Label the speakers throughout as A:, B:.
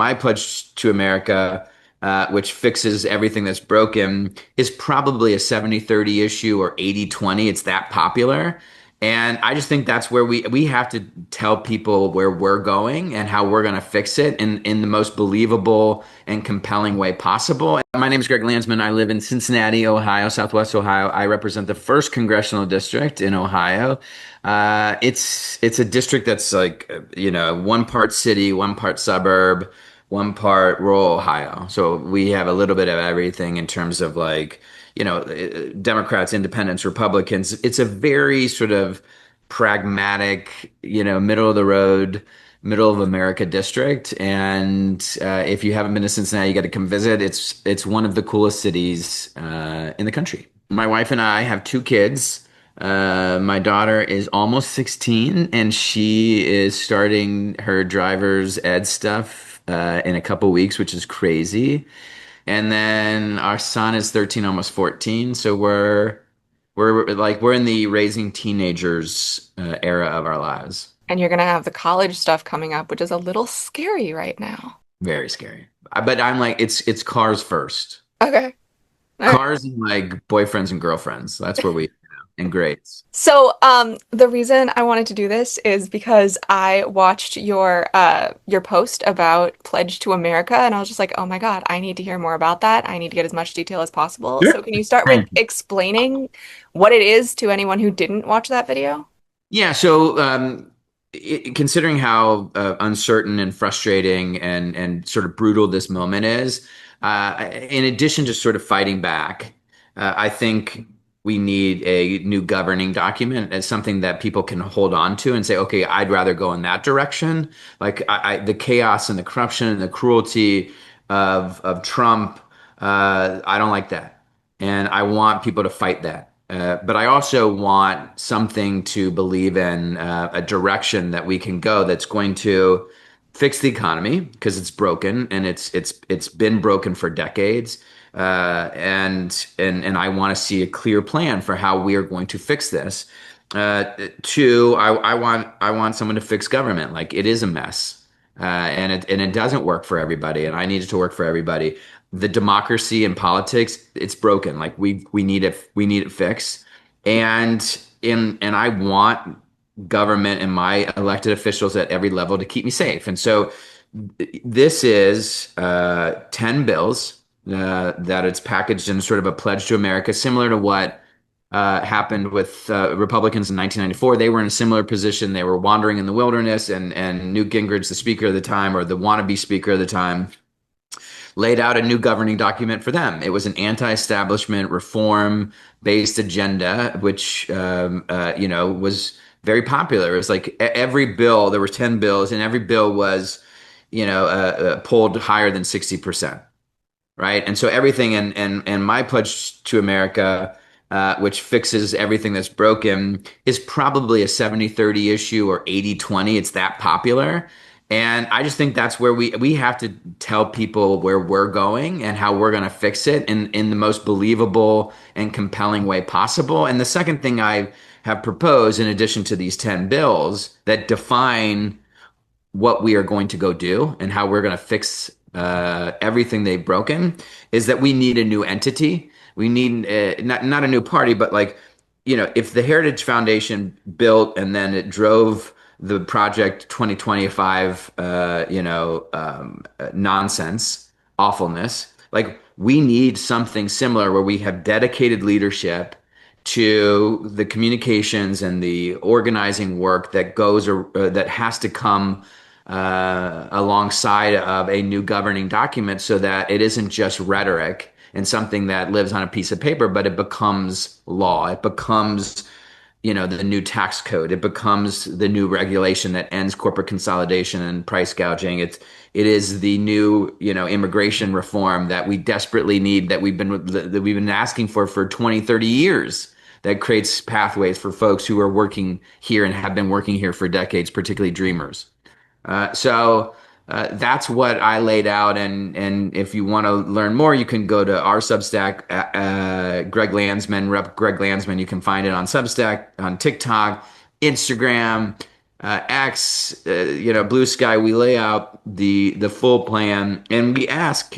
A: my pledge to America, which fixes everything that's broken, is probably a 70-30 issue or 80-20. It's that popular. And I just think that's where we have to tell people where we're going and how we're going to fix it in the most believable and compelling way possible. My name is Greg Landsman. I live in Cincinnati, Ohio, Southwest Ohio. I represent the first congressional district in Ohio. It's a district that's like, one part city, one part suburb, one part rural Ohio. So we have a little bit of everything in terms of like, Democrats, independents, Republicans. It's a very sort of pragmatic, middle of the road, middle of America district. And if you haven't been to Cincinnati, you got to come visit. It's one of the coolest cities in the country. My wife and I have two kids. My daughter is almost 16 and she is starting her driver's ed stuff in a couple weeks, which is crazy. And then our son is 13, almost 14. So we're in the raising teenagers era of our lives.
B: And you're gonna have the college stuff coming up, which is a little scary right now.
A: Very scary. But I'm like, it's cars first.
B: Okay. All right.
A: Cars and like boyfriends and girlfriends. That's where and grades.
B: So, the reason I wanted to do this is because I watched your post about Pledge to America, and I was just like, oh my God, I need to hear more about that. I need to get as much detail as possible.
A: Sure.
B: So, can you start with explaining what it is to anyone who didn't watch that video?
A: Yeah, so considering how uncertain and frustrating and sort of brutal this moment is, in addition to sort of fighting back, I think we need a new governing document as something that people can hold on to and say, okay, I'd rather go in that direction. Like the chaos and the corruption and the cruelty of Trump, I don't like that, and I want people to fight that. But I also want something to believe in, a direction that we can go that's going to fix the economy because it's broken and it's been broken for decades. And I want to see a clear plan for how we are going to fix this. Two, I want someone to fix government. Like it is a mess, and it doesn't work for everybody. And I need it to work for everybody. The democracy and politics, it's broken. Like we need it fixed. And I want government and my elected officials at every level to keep me safe. And so this is 10 bills that it's packaged in sort of a pledge to America, similar to what happened with Republicans in 1994. They were in a similar position. They were wandering in the wilderness, and Newt Gingrich, the speaker of the time, or the wannabe speaker of the time, laid out a new governing document for them. It was an anti-establishment reform-based agenda, which was very popular. It was like every bill, there were 10 bills, and every bill was, polled higher than 60%. Right. And so everything and my pledge to America, which fixes everything that's broken, is probably a 70-30 issue or 80-20. It's that popular. And I just think that's where we have to tell people where we're going and how we're going to fix it in the most believable and compelling way possible. And the second thing I have proposed, in addition to these 10 bills that define what we are going to go do and how we're going to fix everything they've broken, is that we need a new entity. We need not a new party, but like, if the Heritage Foundation built and then it drove the project 2025, nonsense, awfulness, like we need something similar where we have dedicated leadership to the communications and the organizing work that goes or that has to come alongside of a new governing document so that it isn't just rhetoric and something that lives on a piece of paper, but it becomes law. It becomes, the new tax code. It becomes the new regulation that ends corporate consolidation and price gouging. It is the new, immigration reform that we desperately need, that we've been asking for 20, 30 years, that creates pathways for folks who are working here and have been working here for decades, particularly dreamers. So that's what I laid out, and if you want to learn more, you can go to our Substack, Greg Landsman, Rep. Greg Landsman. You can find it on Substack, on TikTok, Instagram. X, blue sky. We lay out the full plan, and we ask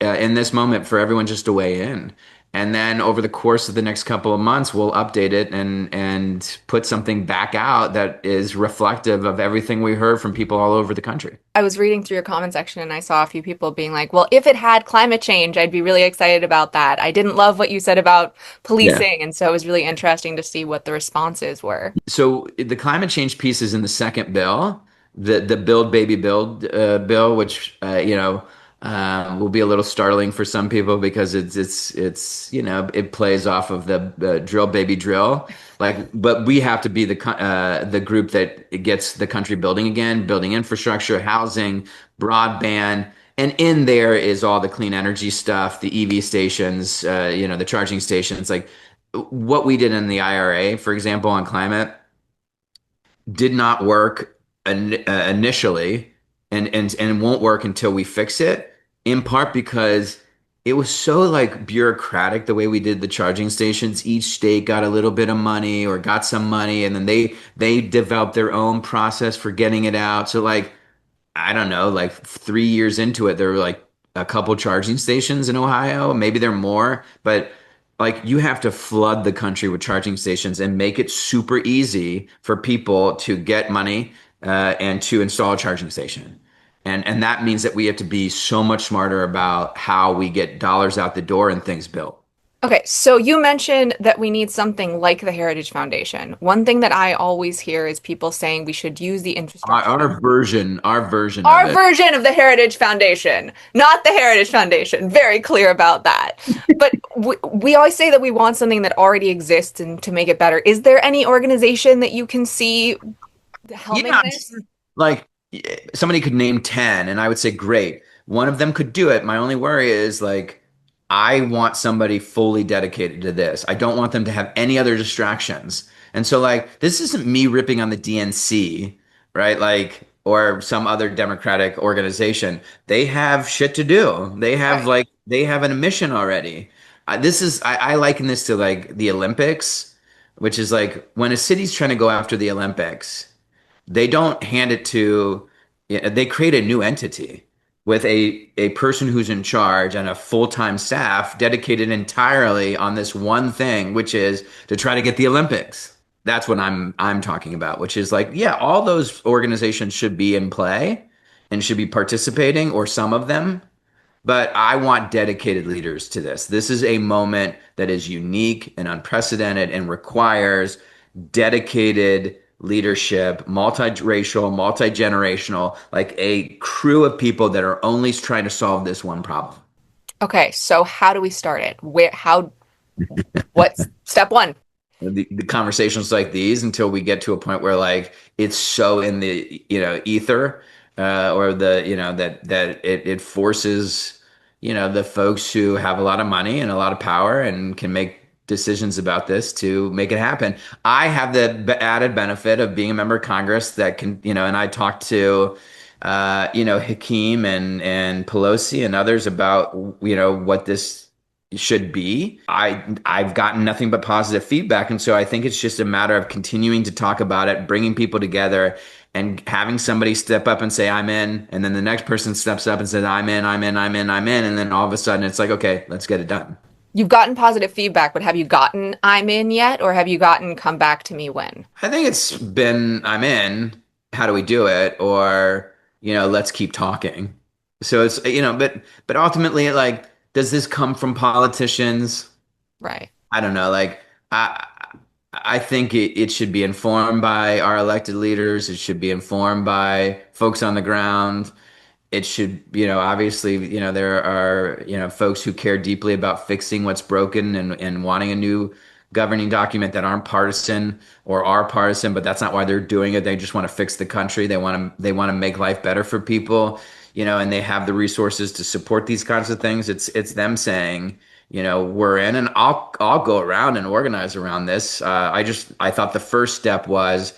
A: in this moment for everyone just to weigh in. And then over the course of the next couple of months, we'll update it and put something back out that is reflective of everything we heard from people all over the country.
B: I was reading through your comment section and I saw a few people being like, well, if it had climate change, I'd be really excited about that. I didn't love what you said about
A: Yeah.
B: policing. And so it was really interesting to see what the responses were.
A: So the climate change piece is in the second bill, the Build Baby Build bill, which will be a little startling for some people because it's it plays off of the Drill Baby Drill, but we have to be the group that gets the country building again, building infrastructure, housing, broadband. And in there is all the clean energy stuff, the EV stations, the charging stations, like what we did in the IRA, for example, on climate did not work initially and won't work until we fix it, in part because it was so like bureaucratic the way we did the charging stations. Each state got a little bit of money or got some money, and then they developed their own process for getting it out. So like I don't know, like 3 years into it, there were like a couple charging stations in Ohio. Maybe there are more, but like you have to flood the country with charging stations and make it super easy for people to get money and to install a charging station. And that means that we have to be so much smarter about how we get dollars out the door and things built.
B: Okay, so you mentioned that we need something like the Heritage Foundation. One thing that I always hear is people saying we should use the
A: Our,
B: infrastructure.
A: our version of
B: Our
A: it.
B: version of the Heritage Foundation, not the Heritage Foundation. Very clear about that. But we always say that we want something that already exists and to make it better. Is there any organization that you can see helming
A: Yeah,
B: this?
A: like somebody could name 10 and I would say great. One of them could do it. My only worry is like I want somebody fully dedicated to this. I don't want them to have any other distractions. And so like this isn't me ripping on the DNC, right? Like or some other democratic organization. They have shit to do.
B: Right.
A: They have an mission already. I liken this to like the Olympics, which is like when a city's trying to go after the Olympics, they don't hand it to, yeah, they create a new entity with a person who's in charge and a full-time staff dedicated entirely on this one thing, which is to try to get the Olympics. That's what I'm talking about, which is like, yeah, all those organizations should be in play and should be participating, or some of them, but I want dedicated leaders to this. This is a moment that is unique and unprecedented and requires dedicated leadership, multiracial, multi-generational, like a crew of people that are only trying to solve this one problem.
B: Okay, so how do we start it? What's step one?
A: The conversations like these until we get to a point where like it's so in the ether or the that it forces the folks who have a lot of money and a lot of power and can make decisions about this to make it happen. I have the added benefit of being a member of Congress that can and I talked to Hakeem and Pelosi and others about what this should be. I've gotten nothing but positive feedback, and so I think it's just a matter of continuing to talk about it, bringing people together, and having somebody step up and say I'm in, and then the next person steps up and says I'm in, I'm in, I'm in, I'm in, and then all of a sudden it's like okay, let's get it done.
B: You've gotten positive feedback, but have you gotten I'm in yet, or have you gotten come back to me when?
A: I think it's been I'm in. How do we do it? Or let's keep talking. So it's but ultimately, like, does this come from politicians?
B: Right.
A: I don't know. Like, I I think it should be informed by our elected leaders. It should be informed by folks on the ground. It should, obviously, there are, folks who care deeply about fixing what's broken and wanting a new governing document that aren't partisan or are partisan, but that's not why they're doing it. They just want to fix the country. They want to make life better for people, and they have the resources to support these kinds of things. It's them saying, we're in, and I'll go around and organize around this. I thought the first step was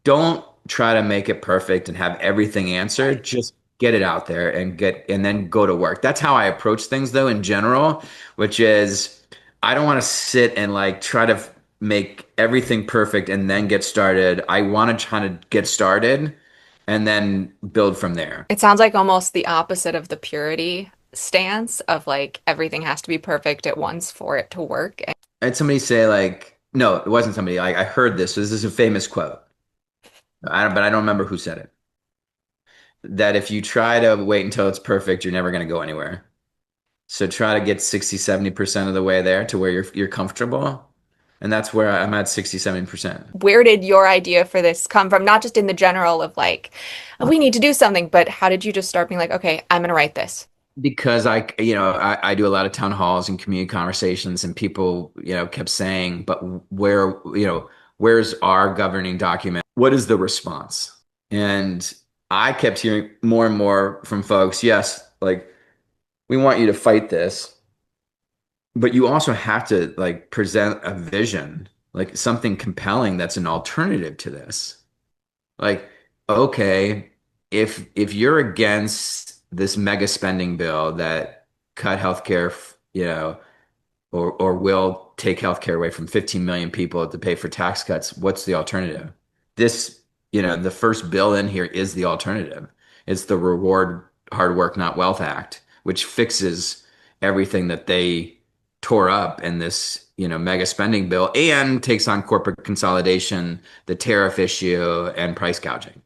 A: don't try to make it perfect and have everything
B: Right.
A: answered. Just get it out there and then go to work. That's how I approach things though in general, which is I don't want to sit and like try to make everything perfect and then get started. I want to try to get started and then build from there.
B: It sounds like almost the opposite of the purity stance of like everything has to be perfect at once for it to work.
A: I had somebody say like, no, it wasn't somebody. I heard this. This is a famous quote. But I don't remember who said it. That if you try to wait until it's perfect, you're never going to go anywhere. So try to get 60, 70% of the way there to where you're comfortable. And that's where I'm at 60, 70%.
B: Where did your idea for this come from? Not just in the general of like, we need to do something, but how did you just start being like, okay, I'm gonna write this?
A: Because I do a lot of town halls and community conversations, and people, kept saying, but where's our governing document? What is the response? And I kept hearing more and more from folks, yes, like we want you to fight this, but you also have to like present a vision, like something compelling that's an alternative to this. Like, okay, if you're against this mega spending bill that cut healthcare, or will take healthcare away from 15 million people to pay for tax cuts, what's the alternative? This, the first bill in here is the alternative. It's the Reward Hard Work, Not Wealth Act, which fixes everything that they tore up in this, mega spending bill and takes on corporate consolidation, the tariff issue, and price gouging.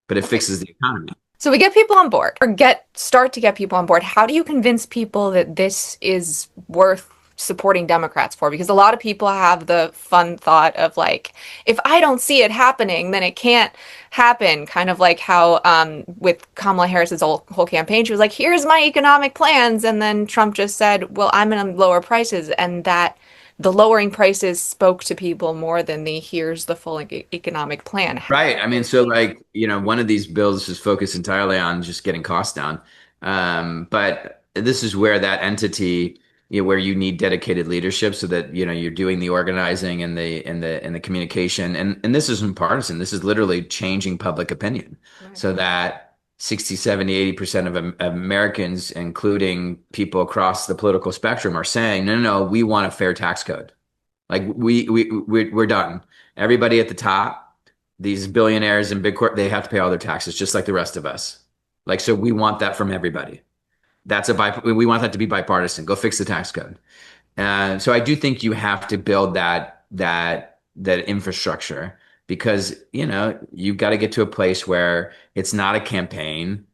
A: But it
B: Okay.
A: fixes the economy.
B: So we get people on board or start to get people on board. How do you convince people that this is worth supporting Democrats for? Because a lot of people have the fun thought of like, if I don't see it happening, then it can't happen. Kind of like how with Kamala Harris's whole campaign, she was like, here's my economic plans. And then Trump just said, well, I'm going to lower prices. And that the lowering prices spoke to people more than the here's the full economic plan.
A: Right. I mean, so like, one of these bills is focused entirely on just getting costs down. But this is where that entity, where you need dedicated leadership so that, you're doing the organizing and the communication. And this isn't partisan. This is literally changing public opinion
B: Right.
A: so that 60, 70, 80% of Americans, including people across the political spectrum, are saying, no, no, no, we want a fair tax code. Like we're done. Everybody at the top, these billionaires and big corp, they have to pay all their taxes just like the rest of us. Like so, we want that from everybody. We want that to be bipartisan. Go fix the tax code. And so I do think you have to build that infrastructure because you've got to get to a place where it's not a campaign,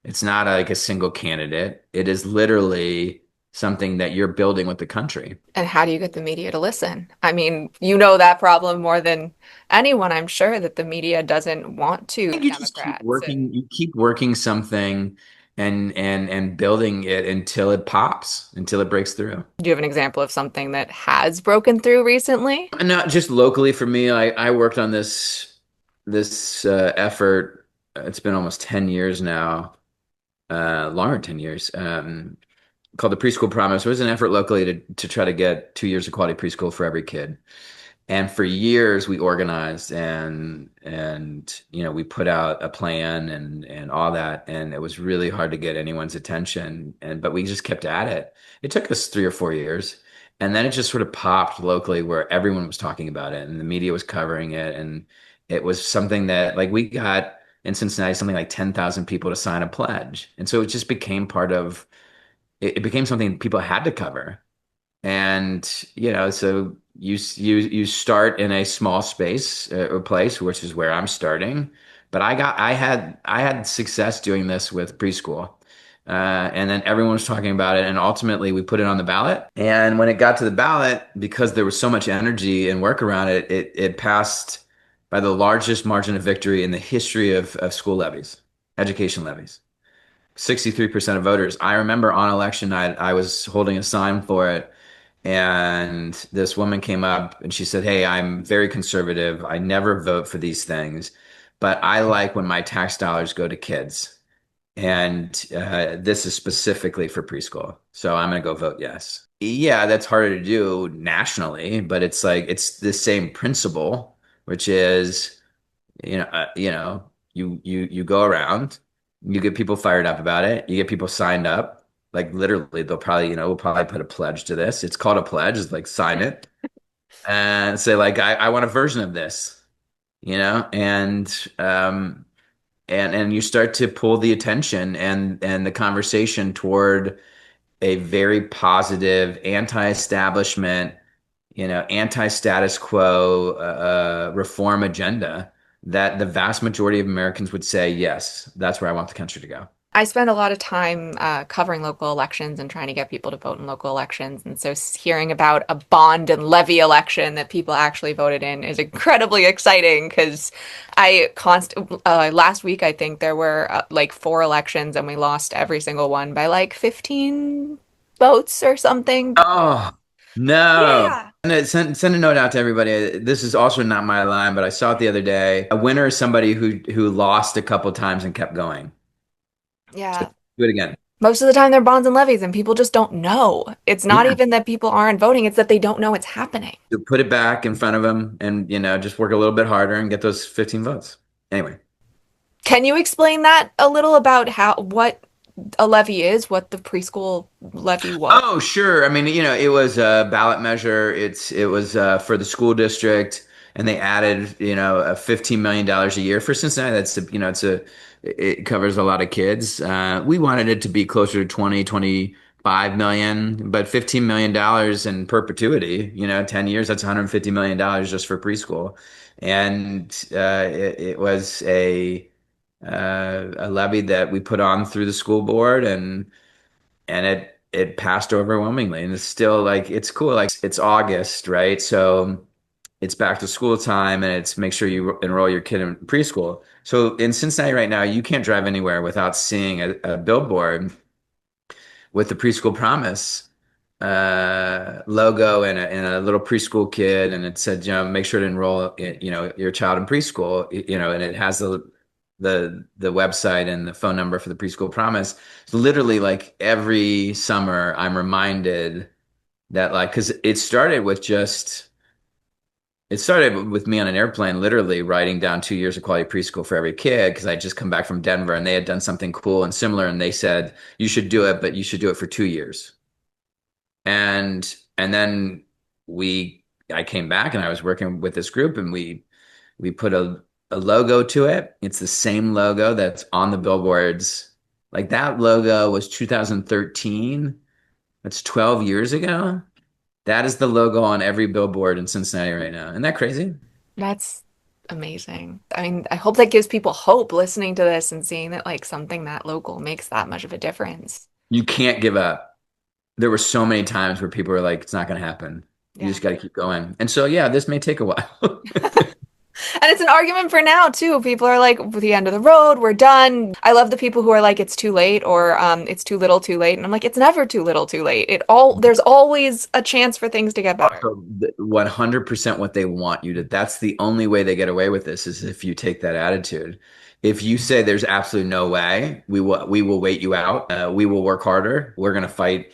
A: it's not like a single candidate. It is literally something that you're building with the country.
B: And how do you get the media to listen? I mean, you know that problem more than anyone, I'm sure, that the media doesn't want to
A: Think you just keep
B: Democrats. And
A: working, you keep working something and building it until it pops, until it breaks through.
B: do you have an example of something that has broken through recently?
A: And not just locally for me, I worked on this effort. It's been almost 10 years now, longer than 10 years, called the Preschool Promise. It was an effort locally to try to get 2 years of quality preschool for every kid. And for years we organized and we put out a plan and all that, and it was really hard to get anyone's attention, but we just kept at it. It took us 3 or 4 years, and then it just sort of popped locally where everyone was talking about it and the media was covering it, and it was something that like we got in Cincinnati something like 10,000 people to sign a pledge, and so it just became it became something people had to cover. And so you start in a small space or place, which is where I'm starting. But I had success doing this with preschool, and then everyone was talking about it, and ultimately we put it on the ballot. And when it got to the ballot, because there was so much energy and work around it, it passed by the largest margin of victory in the history of school levies, education levies. 63% of voters. I remember on election night, I was holding a sign for it, and this woman came up and she said, "Hey, I'm very conservative. I never vote for these things, but I like when my tax dollars go to kids. And this is specifically for preschool. So I'm going to go vote yes." Yeah, that's harder to do nationally, but it's like it's the same principle, which is you go around, you get people fired up about it, you get people signed up. Like literally, they'll probably we'll probably put a pledge to this. It's called a pledge. It's like sign it, and say like, I want a version of this, um, and you start to pull the attention and the conversation toward a very positive anti-establishment, anti-status quo reform agenda that the vast majority of Americans would say, yes, that's where I want the country to go.
B: I spend a lot of time covering local elections and trying to get people to vote in local elections. And so hearing about a bond and levy election that people actually voted in is incredibly exciting because last week, I think there were like four elections and we lost every single one by like 15 votes or something.
A: Oh, no.
B: Yeah.
A: Send a note out to everybody. This is also not my line, but I saw it the other day. A winner is somebody who lost a couple times and kept going. So
B: Yeah.
A: do it again.
B: Most of the time, they're bonds and levies, and people just don't know. It's not
A: Yeah.
B: even that people aren't voting, it's that they don't know it's happening.
A: So put it back in front of them and, just work a little bit harder and get those 15 votes. Anyway.
B: Can you explain that a little about what a levy is, what the preschool levy was?
A: Oh, sure. I mean, it was a ballot measure. It was for the school district, and they added, a $15 million a year for Cincinnati. It covers a lot of kids. We wanted it to be closer to 25 million, but $15 million in perpetuity, 10 years, that's $150 million just for preschool. And it was a levy that we put on through the school board, and it passed overwhelmingly, and it's still like it's cool, like it's August, right? So it's back to school time, and it's make sure you enroll your kid in preschool. So in Cincinnati right now, you can't drive anywhere without seeing a billboard with the preschool promise logo and a little preschool kid, and it said, make sure to enroll, your child in preschool, and it has the website and the phone number for the preschool promise. So literally, like every summer, I'm reminded that, like, because it started with me on an airplane, literally writing down 2 years of quality preschool for every kid because I just come back from Denver and they had done something cool and similar, and they said you should do it, but you should do it for 2 years. And then I came back and I was working with this group, and we put a logo to it. It's the same logo that's on the billboards. Like that logo was 2013. That's 12 years ago. That is the logo on every billboard in Cincinnati right now. Isn't that crazy?
B: That's amazing. I mean, I hope that gives people hope listening to this and seeing that like something that local makes that much of a difference.
A: You can't give up. There were so many times where people were like, it's not going to happen. You
B: Yeah.
A: just got to keep going. And so, yeah, this may take a while.
B: And it's an argument for now too. People are like, the end of the road, we're done. I love the people who are like, it's too late or it's too little too late. And I'm like, it's never too little too late. There's always a chance for things to get better.
A: Also, 100% what they want you to. That's the only way they get away with this is if you take that attitude. If you say there's absolutely no way, we will wait you out. We will work harder. We're going to fight,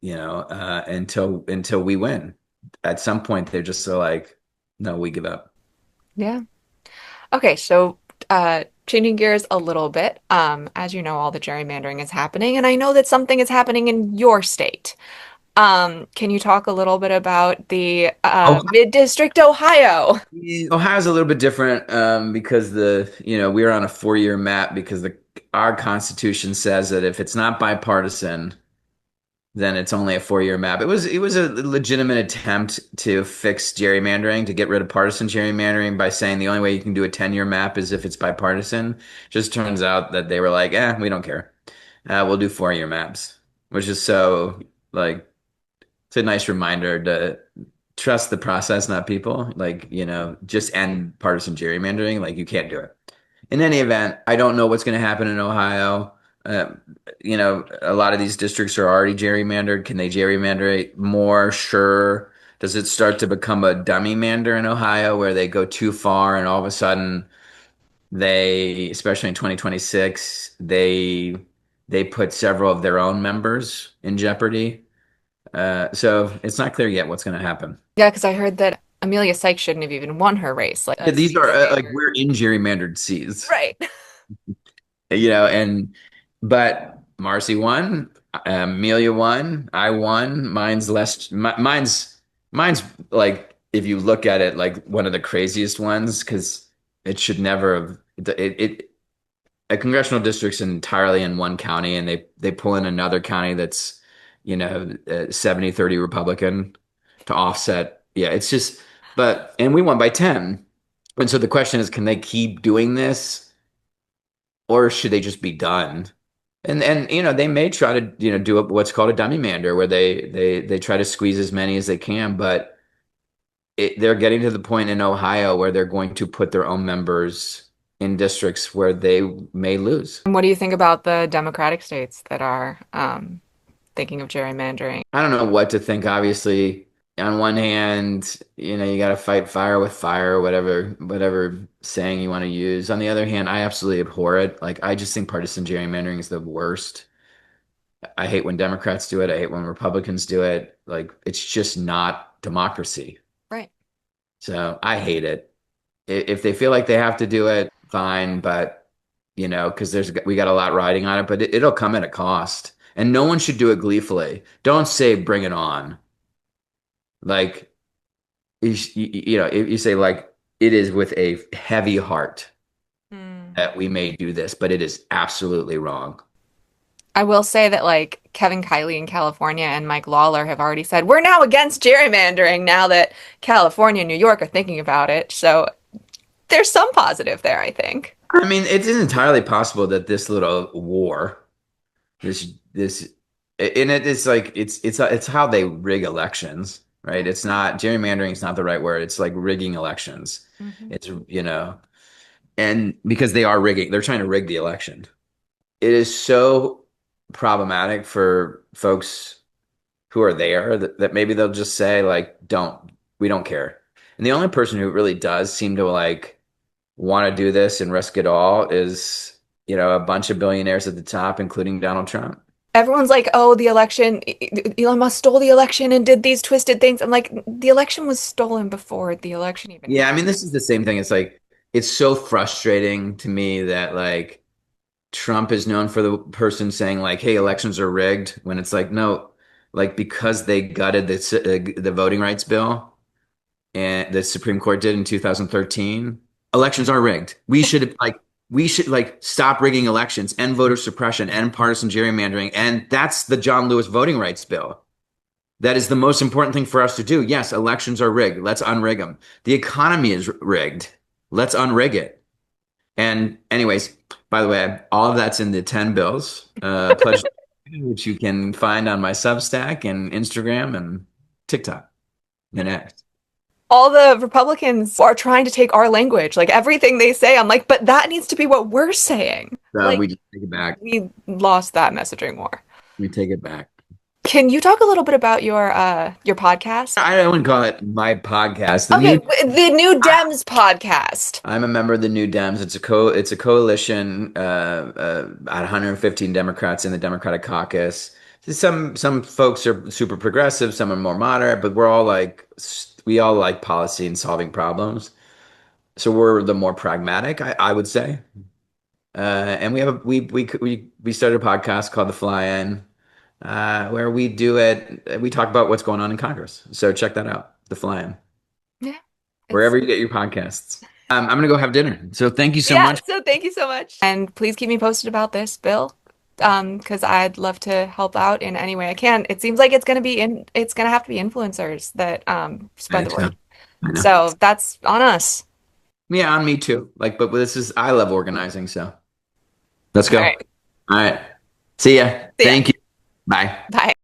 A: until we win. At some point, they're just so like, no, we give up.
B: Yeah. Okay, so changing gears a little bit. As you know, all the gerrymandering is happening, and I know that something is happening in your state. Can you talk a little bit about the mid-district Ohio?
A: Ohio's a little bit different because we're on a 4-year map because our Constitution says that if it's not bipartisan, then it's only a 4-year map. It was a legitimate attempt to fix gerrymandering, to get rid of partisan gerrymandering by saying the only way you can do a 10-year map is if it's bipartisan. Just turns out that they were like, we don't care. We'll do 4-year maps, which is so like it's a nice reminder to trust the process, not people. Like, just end partisan gerrymandering. Like, you can't do it. In any event, I don't know what's going to happen in Ohio. Uh, a lot of these districts are already gerrymandered. Can they gerrymander it more? Sure. Does it start to become a dummy mander in Ohio where they go too far and all of a sudden especially in 2026, they put several of their own members in jeopardy? So it's not clear yet what's going to happen.
B: Yeah, because I heard that Amelia Sykes shouldn't have even won her race. Like a
A: Yeah, these are
B: seat
A: like
B: favored.
A: we're in gerrymandered seats,
B: Right.
A: and but Marcy won, Amelia won, I won. Mine's less. Mine's. Mine's like if you look at it like one of the craziest ones because it should never have it a congressional district's entirely in one county and they pull in another county that's 70-30 Republican to offset. Yeah, it's just but and we won by 10. And so the question is, can they keep doing this or should they just be done? And they may try to do what's called a dummy mander where they try to squeeze as many as they can, but they're getting to the point in Ohio where they're going to put their own members in districts where they may lose.
B: And what do you think about the Democratic states that are thinking of gerrymandering?
A: I don't know what to think. Obviously, on one hand, you got to fight fire with fire, whatever saying you want to use. On the other hand, I absolutely abhor it. Like, I just think partisan gerrymandering is the worst. I hate when Democrats do it. I hate when Republicans do it. Like, it's just not democracy.
B: Right.
A: So I hate it. If they feel like they have to do it, fine, but because we got a lot riding on it, but it'll come at a cost. And no one should do it gleefully. Don't say bring it on. Like if you say like it is with a heavy heart
B: Hmm.
A: that we may do this, but it is absolutely wrong.
B: I will say that like Kevin Kiley in California and Mike Lawler have already said we're now against gerrymandering now that California and New York are thinking about it. So there's some positive there, I think.
A: I mean, it is entirely possible that this little war, this and it is like it's how they rig elections, right?
B: Yeah.
A: It's not gerrymandering is not the right word. It's like rigging elections.
B: Hmm.
A: It's and because they are rigging, they're trying to rig the election. It is so problematic for folks who are there that maybe they'll just say like, we don't care. And the only person who really does seem to like want to do this and risk it all is, a bunch of billionaires at the top, including Donald Trump.
B: Everyone's like, oh, the election, Elon Musk stole the election and did these twisted things. I'm like, the election was stolen before the election even
A: Yeah, I
B: happened.
A: mean, this is the same thing. It's like it's so frustrating to me that like Trump is known for the person saying like, "Hey, elections are rigged," when it's like, no, like because they gutted the voting rights bill and the Supreme Court did in 2013, elections are rigged. We should stop rigging elections, end voter suppression, end partisan gerrymandering, and that's the John Lewis voting rights bill. That is the most important thing for us to do. Yes, elections are rigged. Let's unrig them. The economy is rigged. Let's unrig it. And anyways, by the way, all of that's in the 10 bills, pledge, which you can find on my Substack and Instagram and TikTok and X.
B: All the Republicans are trying to take our language. Like everything they say, I'm like, but that needs to be what we're saying.
A: So
B: Like
A: we just take it back.
B: we lost that messaging war.
A: We take it back.
B: Can you talk a little bit about your podcast?
A: I wouldn't call it my podcast.
B: Okay, the New Dems podcast.
A: I'm a member of the New Dems. It's a coalition, 115 Democrats in the Democratic caucus. Some folks are super progressive, some are more moderate, but we all like policy and solving problems. So we're the more pragmatic, I would say. And we started a podcast called The Fly-In, where we talk about what's going on in Congress. So check that out, The Fly-In,
B: Yeah. It's
A: wherever you get your podcasts. I'm gonna go have dinner. So thank you so
B: yeah,
A: much.
B: so thank you so much. And please keep me posted about this, Bill. Because I'd love to help out in any way I can. It seems like it's gonna have to be influencers that
A: I
B: spread the
A: think so.
B: word.
A: I know.
B: So that's on us.
A: Yeah, on me too. Like, but I love organizing, so let's
B: All
A: go. All
B: right.
A: right. See ya.
B: See ya.
A: Thank you. Bye.
B: Bye.